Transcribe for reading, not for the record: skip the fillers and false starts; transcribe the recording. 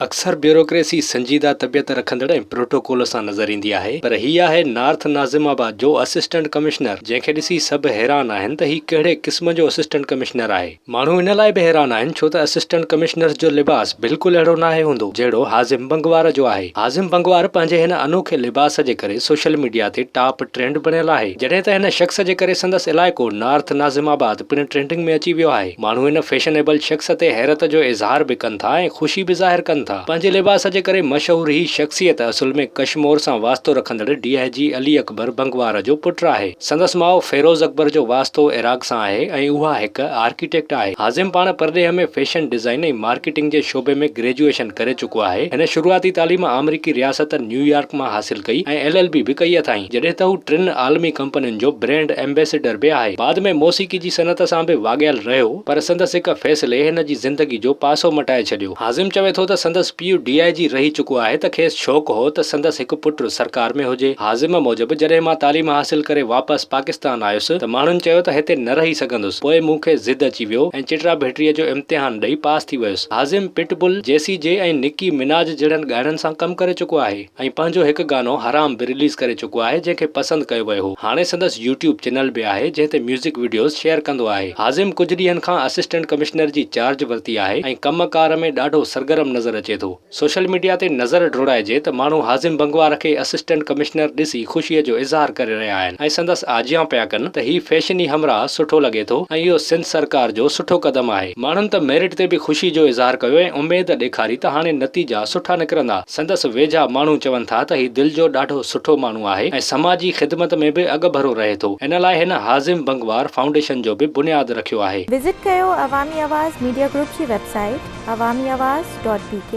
अक्सर ब्यूरोक्रेसी संजीदा तबियत रखंदड़ ऐं प्रोटोकॉल सां नज़र ईंदी आहे, पर हीअ आहे नॉर्थ नाज़िमाबाद जो असिस्टेंट कमिश्नर, जंहिंखे ॾिसी सभु हैरान आहिनि त हीउ कहिड़े क़िस्म जो असिस्टेंट कमिश्नर आहे। माण्हू इन लाइ बि हैरान आहिनि छो त असिस्टेंट कमिश्नर जो लिबास बिल्कुलु अहिड़ो नाहे हूंदो जहिड़ो हाज़िम बंगवार जो आहे। हाज़िम बंगवार पंहिंजे हिन अनोखे लिबास जे करे सोशल मीडिया ते टॉप ट्रेंड बणियल आहे, जॾहिं त हिन शख़्स जे करे संदसि इलाइक़ो नॉर्थ नाज़िमाबाद पिणु ट्रेंडिंग में अची वियो आहे। माण्हू हिन फैशनेबल शख़्स ते हैरत जो इज़हार बि कनि था ऐं ख़ुशी बि ज़ाहिर कनि था। पंहिंजे लिबास जे करे मशहूर ही शख़्सियत असुल में कश्मीर सां वास्तो रखंदड़ DIG अली अकबर बंगवार जो पुटु आहे। संदसि माउ फेरोज़ अकबर जो वास्तो इराक सां आहे ऐं उहा हिकु आर्किटेक्ट आहे। हाज़िम पाण परदेह में फैशन डिज़ाइन ऐं मार्केटिंग जे शोबे में ग्रेजुएशन करे चुको आहे। हिन शुरूआती तालीम अमरीकी रियासत न्यूयॉर्क मां हासिल कई ऐं LLB बि कई अथाईं, जॾहिं त हू 3 आलमी कंपनियुनि जो ब्रांड एम्बेसडर बि आहे। बाद में मौसीक़ी जी सनत सां बि वाॻियल रहियो, पर संदसि हिक फ़ैसिले हिन जी ज़िंदगी जो पासो मटाए छॾियो। हाज़िम चवे थो त संदसि पीउ DIG रही चुको आहे त खेसि शौक़ु हो त संदसि हिकु पुटु सरकार में हुजे। हाज़िम मूजिबि जॾहिं मां तालीम हासिल करे वापसि पाकिस्तान आयुसि त माण्हुनि चयो त हिते न रही सघंदुसि। पोइ मूंखे ज़िद अची वियो ऐं चिटरा भेटरीअ जो इम्तिहान ॾेई पास थी वियुसि। हाज़िम पिटबुल, जेसी जे ऐं निकी मिनाज जहिड़नि ॻाइणनि सां कमु करे चुको आहे ऐं पंहिंजो हिकु गानो हराम बि रिलीज़ करे चुको आहे, जंहिंखे पसंदि कयो वियो हो। हाणे संदसि YouTube चैनल बि आहे जंहिं ते म्यूज़िक वीडियोज़ शेयर कंदो आहे। हाज़िम कुझु ॾींहनि खां असिस्टेंट कमिश्नर जी चार्ज वरिती आहे ऐं कमकार में ॾाढो सरगर्म नज़र अचे थो। सोशल मीडिया ते नज़र डोड़ाइजे त माण्हू हाज़िम बंगवार खे असिस्टेंट कमिश्नर ॾिसी ख़ुशीअ जो इज़हार करे रहिया आहिनि ऐं संदसि आजियां पिया कनि त हीउ फैशनी हमराह सुठो लॻे थो ऐं इहो सिंध सरकार जो सुठो क़दम आहे। माण्हुनि त मेरिट ते बि ख़ुशी जो इज़हार कयो ऐं उमेद ॾेखारी त हाणे नतीजा सुठा निकिरंदा। संदसि वेझा माण्हू चवनि था त हीउ दिलि जो ॾाढो सुठो माण्हू आहे ऐं समाजी ख़िदमत में बि अॻभरो रहे थो। इन लाइ हिन हाज़िम बंगवार फाउंडेशन जो बि बुनियादु रखियो आहे। विज़िट कयो अवामी आवाज़ मीडिया ग्रुप जी वेबसाइट awamiawaz.pk